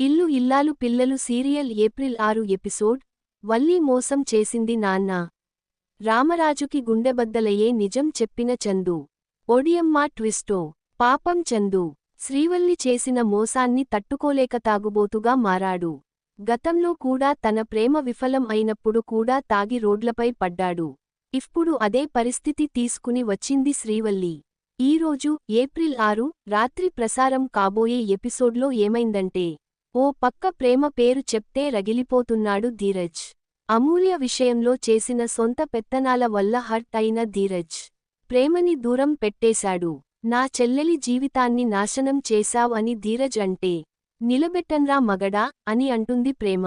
ఇల్లు ఇల్లాలు పిల్లలు సీరియల్ ఏప్రిల్ 6 ఎపిసోడ్ వల్లి మోసం చేసింది నాన్న. రామరాజుకి గుండెబద్దలయ్యే నిజం చెప్పిన చందు. ఒడియమ్మా ట్విస్టో. పాపం చందు. శ్రీవల్లి చేసిన మోసాన్ని తట్టుకోలేక తాగుబోతుగా మారాడు. గతంలో కూడా తన ప్రేమ విఫలం అయినప్పుడు కూడా తాగి రోడ్లపై పడ్డాడు. ఇప్పుడు అదే పరిస్థితి తీసుకుని వచ్చింది శ్రీవల్లి. ఈరోజు ఏప్రిల్ 6 రాత్రి ప్రసారం కాబోయే ఎపిసోడ్లో ఏమైందంటే, ఓ పక్క ప్రేమ పేరు చెప్తే రగిలిపోతున్నాడు ధీరజ్. అమూల్య విషయంలో చేసిన సొంత పెత్తనాల వల్ల హర్ట్ అయిన ధీరజ్ ప్రేమని దూరం పెట్టేశాడు. నా చెల్లెలి జీవితాన్ని నాశనం చేశావ్ అని ధీరజ్ అంటే, నిలబెట్టన్రా మగడా అని అంటుంది ప్రేమ.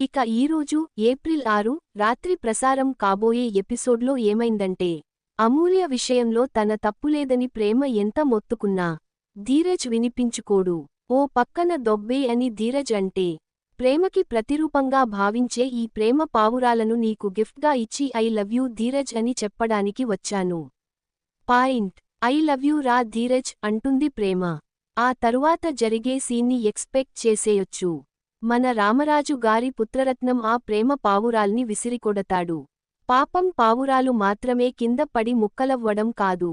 ఇక ఈరోజు ఏప్రిల్ 6 రాత్రి ప్రసారం కాబోయే ఎపిసోడ్లో ఏమైందంటే, అమూల్య విషయంలో తన తప్పులేదని ప్రేమ ఎంత మొత్తుకున్నా ధీరజ్ వినిపించుకోడు. ఓ పక్కన దొబ్బే అని ధీరజ్ అంటే, ప్రేమకి ప్రతిరూపంగా భావించే ఈ ప్రేమ పావురాలను నీకు గిఫ్ట్గా ఇచ్చి ఐ లవ్ యూ ధీరజ్ అని చెప్పడానికి వచ్చాను. పాయింట్. ఐ లవ్ యూ రా ధీరజ్ అంటుంది ప్రేమ. ఆ తరువాత జరిగే సీన్ని ఎక్స్పెక్ట్ చేసేయొచ్చు. మన రామరాజు గారి పుత్రరత్నం ఆ ప్రేమ పావురాల్ని విసిరికొడతాడు. పాపం పావురాలు మాత్రమే కింద పడి ముక్కలవ్వడం కాదు,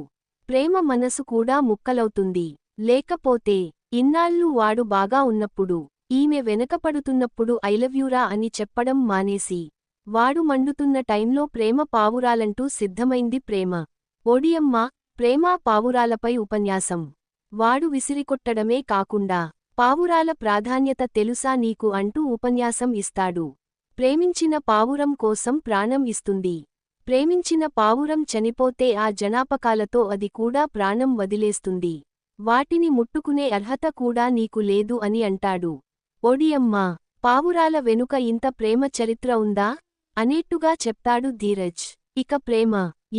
ప్రేమ మనసు కూడా ముక్కలవుతుంది. లేకపోతే ఇన్నాళ్ళు వాడు బాగా ఉన్నప్పుడు, ఈమె వెనకపడుతున్నప్పుడు ఐలవ్యూరా అని చెప్పడం మానేసి, వాడు మండుతున్న టైంలో ప్రేమ పావురాలంటూ సిద్ధమైంది ప్రేమ. ఓడియమ్మ ప్రేమా పావురాలపై ఉపన్యాసం. వాడు విసిరికొట్టడమే కాకుండా, పావురాల ప్రాధాన్యత తెలుసా నీకు అంటూ ఉపన్యాసం ఇస్తాడు. ప్రేమించిన పావురం కోసం ప్రాణం ఇస్తుంది. ప్రేమించిన పావురం చనిపోతే ఆ జనాపకాలతో అది కూడా ప్రాణం వదిలేస్తుంది. వాటిని ముట్టుకునే అర్హత కూడా నీకు లేదు అని అంటాడు. ఒడియమ్మా, పావురాల వెనుక ఇంత ప్రేమ చరిత్ర ఉందా అనేట్టుగా చెప్తాడు ధీరజ్. ఇక ప్రేమ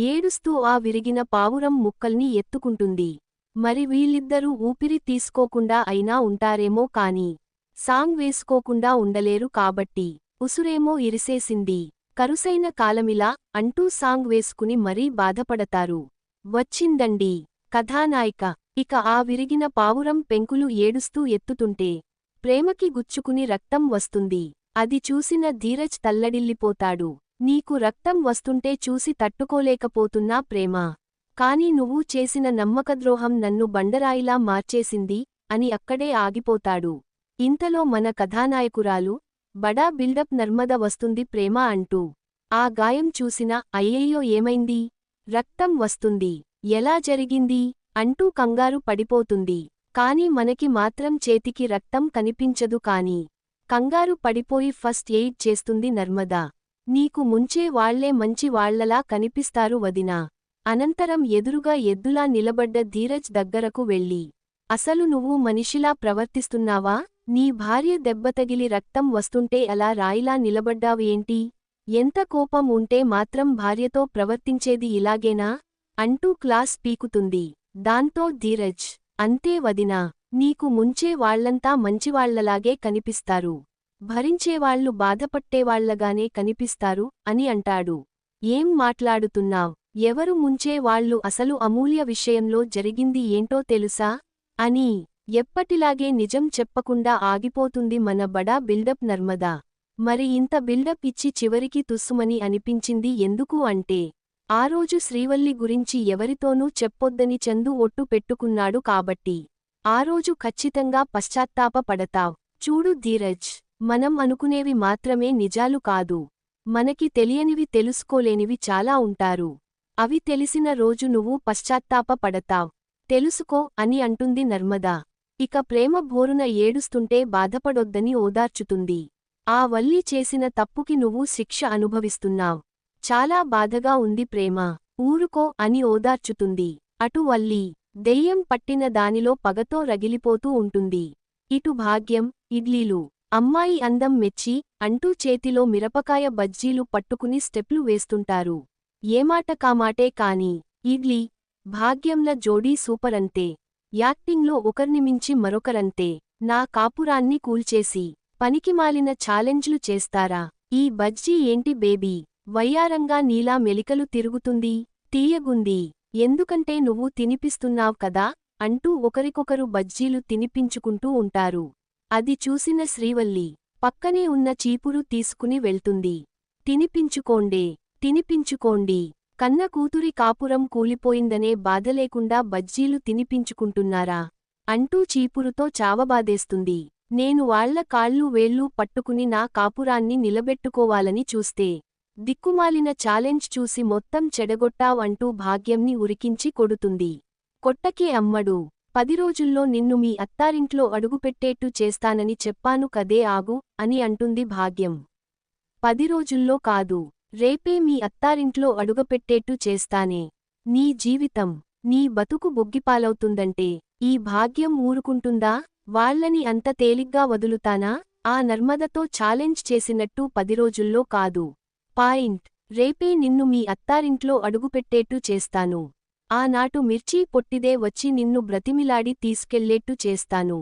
ఏడుస్తూ ఆ విరిగిన పావురం ముక్కల్ని ఎత్తుకుంటుంది. మరి వీళ్ళిద్దరూ ఊపిరి తీసుకోకుండా అయినా ఉంటారేమో కాని, సాంగ్ వేసుకోకుండా ఉండలేరు కాబట్టి ఉసురేమో ఇరిసేసింది. కరుసైన కాలమిలా అంటూ సాంగ్ వేసుకుని మరీ బాధపడతారు. వచ్చిందండి కథానాయిక. ఇక ఆ విరిగిన పావురం పెంకులు ఏడుస్తూ ఎత్తుతుంటే, ప్రేమకి గుచ్చుకుని రక్తం వస్తుంది. అది చూసిన ధీరజ్ తల్లడిల్లిపోతాడు. నీకు రక్తం వస్తుంటే చూసి తట్టుకోలేకపోతున్నా ప్రేమా, కాని నువ్వు చేసిన నమ్మకద్రోహం నన్ను బండరాయిలా మార్చేసింది అని అక్కడే ఆగిపోతాడు. ఇంతలో మన కథానాయకురాలు బడా బిల్డప్ నర్మద వస్తుంది ప్రేమ అంటూ. ఆ గాయం చూసిన అయ్యయ్యో ఏమైంది, రక్తం వస్తుంది, ఎలా జరిగింది అంటూ కంగారు పడిపోతుంది. కాని మనకి మాత్రం చేతికి రక్తం కనిపించదు. కాని కంగారు పడిపోయి ఫస్ట్ ఎయిడ్ చేస్తుంది నర్మద. నీకు ముంచే వాళ్లే మంచి వాళ్లలా కనిపిస్తారు వదినా. అనంతరం ఎదురుగా ఎద్దులా నిలబడ్డ ధీరజ్ దగ్గరకు వెళ్ళి, అసలు నువ్వు మనిషిలా ప్రవర్తిస్తున్నావా? నీ భార్య దెబ్బతగిలి రక్తం వస్తుంటే అలా రాయిలా నిలబడ్డావేంటి? ఎంత కోపం ఉంటే మాత్రం భార్యతో ప్రవర్తించేది ఇలాగేనా అంటూ క్లాస్ పీకుతుంది. దాంతో ధీరజ్, అంతే వదినా, నీకు ముంచే వాళ్లంతా మంచివాళ్లలాగే కనిపిస్తారు, భరించేవాళ్లు బాధపట్టేవాళ్లగానే కనిపిస్తారు అని అంటాడు. ఏం మాట్లాడుతున్నావ్? ఎవరు ముంచే వాళ్లు? అసలు అమూల్య విషయంలో జరిగింది ఏంటో తెలుసా అని ఎప్పటిలాగే నిజం చెప్పకుండా ఆగిపోతుంది మన బడా బిల్డప్ నర్మద. మరి ఇంత బిల్డప్ ఇచ్చి చివరికి తుస్సుమని అనిపించింది ఎందుకు అంటే, ఆ రోజు శ్రీవల్లి గురించి ఎవరితోనూ చెప్పొద్దని చందు ఒట్టు పెట్టుకున్నాడు కాబట్టి. ఆ రోజు ఖచ్చితంగా పశ్చాత్తాప పడతావ్. చూడు ధీరజ్, మనం అనుకునేవి మాత్రమే నిజాలు కాదు, మనకి తెలియనివి తెలుసుకోలేనివి చాలా ఉంటారు. అవి తెలిసిన రోజు నువ్వు పశ్చాత్తాప పడతావ్, తెలుసుకో అని అంటుంది నర్మద. ఇక ప్రేమ భోరున ఏడుస్తుంటే బాధపడొద్దని ఓదార్చుతుంది. ఆ వల్లి చేసిన తప్పుకి నువ్వు శిక్ష అనుభవిస్తున్నావ్, చాలా బాధగా ఉంది ప్రేమా, ఊరుకో అని ఓదార్చుతుంది. అటు వల్లి దెయ్యం పట్టిన దానిలో పగతో రగిలిపోతూ ఉంటుంది. ఇటు భాగ్యం ఇడ్లీలు. అమ్మాయి అందం మెచ్చి అంటూ చేతిలో మిరపకాయ బజ్జీలు పట్టుకుని స్టెప్లు వేస్తుంటారు. ఏమాట కామాటే కాని ఇడ్లీ భాగ్యంల జోడీ సూపరంతే. యాక్టింగ్లో ఒకర్నిమించి మరొకరంతే. నా కాపురాన్ని కూల్చేసి పనికిమాలిన ఛాలెంజ్లు చేస్తారా? ఈ బజ్జీ ఏంటి బేబీ, వయ్యారంగా నీలా మెలికలు తిరుగుతుంది, తీయగుంది, ఎందుకంటే నువ్వు తినిపిస్తున్నావ్ కదా అంటూ ఒకరికొకరు బజ్జీలు తినిపించుకుంటూ ఉంటారు. అది చూసిన శ్రీవల్లి పక్కనే ఉన్న చీపురు తీసుకుని వెళ్తుంది. తినిపించుకోండే, తినిపించుకోండి. కన్న కూతురి కాపురం కూలిపోయిందనే బాధలేకుండా బజ్జీలు తినిపించుకుంటున్నారా అంటూ చీపురుతో చావబాదేస్తుంది. నేను వాళ్ల కాళ్ళు వేళ్ళు పట్టుకుని నా కాపురాన్ని నిలబెట్టుకోవాలని చూస్తే దిక్కుమాలిన ఛాలెంజ్ చూసి మొత్తం చెడగొట్టావ్ అంటూ భాగ్యంని ఉరికించి కొడుతుంది. కొట్టకే అమ్మడు, 10 రోజుల్లో నిన్ను మీ అత్తారింట్లో అడుగుపెట్టేట్టు చేస్తానని చెప్పాను కదే ఆగు అని అంటుంది భాగ్యం. 10 రోజుల్లో కాదు, రేపే మీ అత్తారింట్లో అడుగపెట్టేట్టు చేస్తానే. నీ జీవితం, నీ బతుకు బుగ్గిపాలవుతుందంటే ఈ భాగ్యం ఊరుకుంటుందా? వాళ్లని అంత తేలిగ్గా వదులుతానా? ఆ నర్మదతో ఛాలెంజ్ చేసినట్టు 10 రోజుల్లో కాదు. పాయింట్. రేపే నిన్ను మీ అత్తారింట్లో అడుగుపెట్టేట్టు చేస్తాను. ఆనాటు మిర్చీ పొట్టిదే వచ్చి నిన్ను బ్రతిమిలాడి తీసుకెళ్లేట్టు చేస్తాను.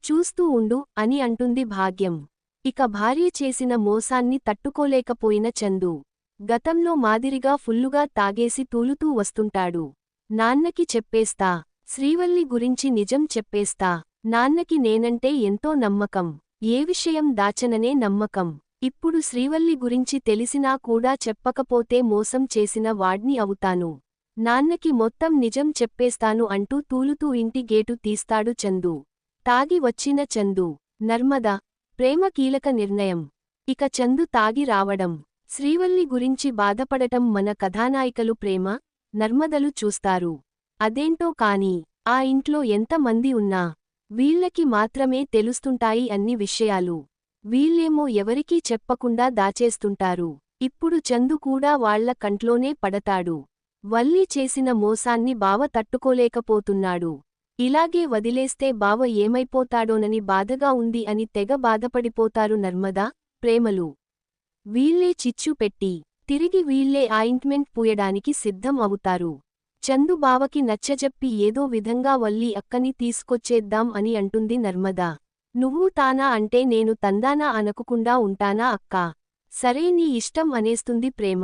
చూస్తూ ఉండు అని అంటుంది భాగ్యం. ఇక భార్య చేసిన మోసాన్ని తట్టుకోలేకపోయిన చందు గతంలో మాదిరిగా ఫుల్లుగా తాగేసి తూలుతూ వస్తుంటాడు. నాన్నకి చెప్పేస్తా, శ్రీవల్లి గురించి నిజం చెప్పేస్తా. నాన్నకి నేనంటే ఎంతో నమ్మకం, ఏ విషయం దాచననే నమ్మకం. ఇప్పుడు శ్రీవల్లి గురించి తెలిసినా కూడా చెప్పకపోతే మోసం చేసిన వాడ్ని అవుతాను. నాన్నకి మొత్తం నిజం చెప్పేస్తాను అంటూ తూలుతూ ఇంటి గేటు తీస్తాడు చందు. తాగి వచ్చిన చందు, నర్మద, ప్రేమ కీలక నిర్ణయం. ఇక చందు తాగి రావడం, శ్రీవల్లి గురించి బాధపడటం మన కథానాయికలు ప్రేమ, నర్మదలు చూస్తారు. అదేంటో కాని ఆ ఇంట్లో ఎంత మంది ఉన్నా వీళ్ళకి మాత్రమే తెలుస్తుంటాయి అన్ని విషయాలు. వీళ్ళేమో ఎవరికీ చెప్పకుండా దాచేస్తుంటారు. ఇప్పుడు చందు కూడా వాళ్ల కంట్లోనే పడతాడు. వల్లి చేసిన మోసాన్ని బావ తట్టుకోలేకపోతున్నాడు. ఇలాగే వదిలేస్తే బావ ఏమైపోతాడోనని బాధగా ఉంది అని తెగ బాధపడిపోతారు నర్మద, ప్రేమలు. వీళ్ళే చిచ్చు పెట్టి తిరిగి వీళ్ళే ఆయింట్మెంట్ పూయడానికి సిద్ధం అవుతారు. చందు బావకి నచ్చజెప్పి ఏదో విధంగా వల్లి అక్కని తీసుకొచ్చేద్దాం అని అంటుంది నర్మద. నువ్వు తానా అంటే నేను తందానా అనకుకుండా ఉంటానా అక్కా? సరే నీ ఇష్టం అనేస్తుంది ప్రేమ.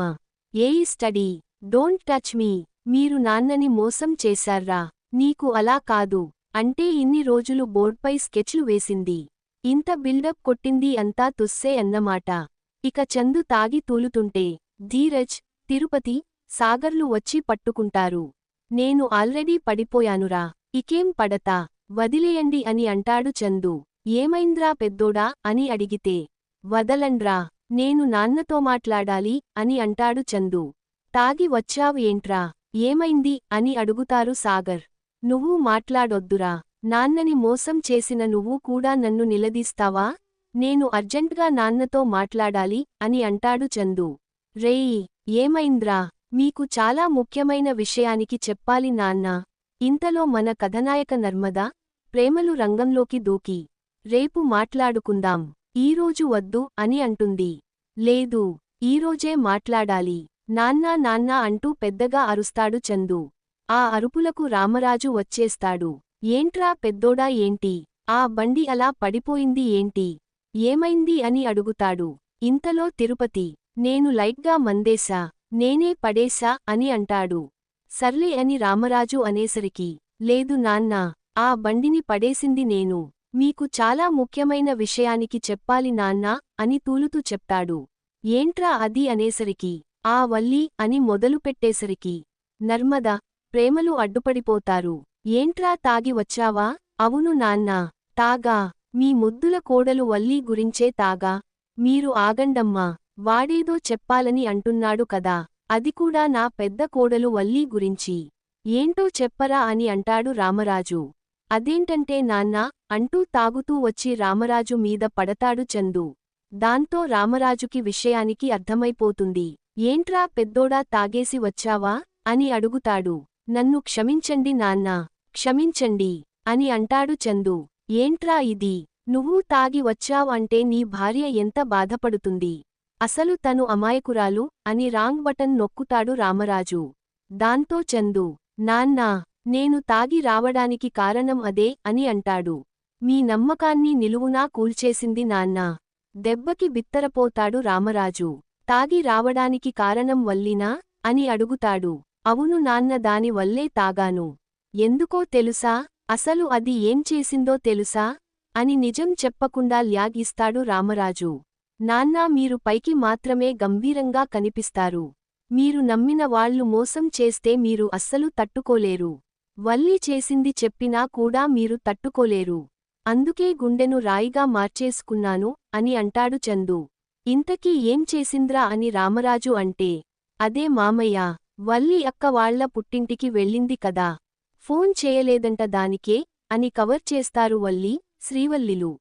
ఏయ్ స్టడీ, డోంట్ టచ్ మీ. మీరు నాన్నని మోసం చేశార్రా. నీకు అలా కాదు అంటే ఇన్ని రోజులు బోర్డ్పై స్కెచ్లు వేసింది, ఇంత బిల్డప్ కొట్టింది అంతా తుస్సే అన్నమాట. ఇక చందు తాగి తూలుతుంటే ధీరజ్, తిరుపతి, సాగర్లు వచ్చి పట్టుకుంటారు. నేను ఆల్రెడీ పడిపోయానురా, ఇకేం పడతా, వదిలేయండి అని అంటాడు చందు. ఏమైంద్రా పెద్దోడా అని అడిగితే వదలండ్రా, నేను నాన్నతో మాట్లాడాలి అని అంటాడు చందు. తాగి వచ్చావు ఏంట్రా, ఏమైంది అని అడుగుతారు సాగర్. నువ్వు మాట్లాడొద్దురా, నాన్నని మోసం చేసిన నువ్వు కూడా నన్ను నిలదీస్తావా? నేను అర్జెంట్గా నాన్నతో మాట్లాడాలి అని అంటాడు చందు. రేయ్, ఏమైంద్రా? మీకు చాలా ముఖ్యమైన విషయానికి చెప్పాలి నాన్నా. ఇంతలో మన కథనాయక నర్మద, ప్రేమలు రంగంలోకి దూకి రేపు మాట్లాడుకుందాం, ఈరోజు వద్దు అని అంటుంది. లేదు, ఈరోజే మాట్లాడాలి నాన్నా నాన్నా అంటూ పెద్దగా అరుస్తాడు చందు. ఆ అరుపులకు రామరాజు వచ్చేస్తాడు. ఏంట్రా పెద్దోడా ఏంటి, ఆ బండి అలా పడిపోయింది ఏంటి, ఏమైంది అని అడుగుతాడు. ఇంతలో తిరుపతి, నేను లైట్గా మందేశా, నేనే పడేశా అని అంటాడు. సర్లే అని రామరాజు అనేసరికి, లేదు నాన్నా, ఆ బండిని పడేసింది నేను, మీకు చాలా ముఖ్యమైన విషయానికి చెప్పాలి నాన్నా అని తూలుతూ చెప్తాడు. ఏంట్రా అది అనేసరికి, ఆ వల్లి అని మొదలుపెట్టేసరికి నర్మద, ప్రేమలు అడ్డుపడిపోతారు. ఏంట్రా తాగి వచ్చావా? అవును నాన్నా, తాగా. మీ ముద్దుల కోడలు వల్లి గురించే తాగా. మీరు ఆగండమ్మా, వాడేదో చెప్పాలని అంటున్నాడు కదా, అది కూడా నా పెద్ద కోడలు వల్లి గురించి. ఏంటో చెప్పరా అని అంటాడు రామరాజు. అదేంటంటే నాన్నా అంటూ తాగుతూ వచ్చి రామరాజు మీద పడతాడు చందు. దాంతో రామరాజుకి విషయానికి అర్థమైపోతుంది. ఏంట్రా పెద్దోడా తాగేసి వచ్చావా అని అడుగుతాడు. నన్ను క్షమించండి నాన్నా, క్షమించండి అని అంటాడు చందు. ఏంట్రా ఇది, నువ్వు తాగి వచ్చావ్ అంటే నీ భార్య ఎంత బాధపడుతుంది, అసలు తను అమాయకురాలు అని రాంగ్ బటన్ నొక్కుతాడు రామరాజు. దాంతో చందు, నాన్నా, నేను తాగి రావడానికి కారణం అదే అని అంటాడు. మీ నమ్మకాన్ని నిలువునా కూల్చేసింది నాన్నా. దెబ్బకి బిత్తరపోతాడు రామరాజు. తాగి రావడానికి కారణం వల్లినా అని అడుగుతాడు. అవును నాన్న, దాని వల్లే తాగాను. ఎందుకో తెలుసా? అసలు అది ఏం చేసిందో తెలుసా? అని నిజం చెప్పకుండా ల్యాగ్ ఇస్తాడు రామరాజు. నాన్నా మీరు పైకి మాత్రమే గంభీరంగా కనిపిస్తారు. మీరు నమ్మిన వాళ్ళు మోసం చేస్తే మీరు అస్సలు తట్టుకోలేరు. వల్లి చేసింది చెప్పినా కూడా మీరు తట్టుకోలేరు. అందుకే గుండెను రాయిగా మార్చేసుకున్నాను అని అంటాడు చందు. ఇంతకీ ఏం చేసింద్రా అని రామరాజు అంటే, అదే మామయ్య, వల్లి అక్క వాళ్ల పుట్టింటికి వెళ్ళింది కదా, ఫోన్ చేయలేదంట దానికే అని కవర్ చేస్తారు వల్లి, శ్రీవల్లిలు.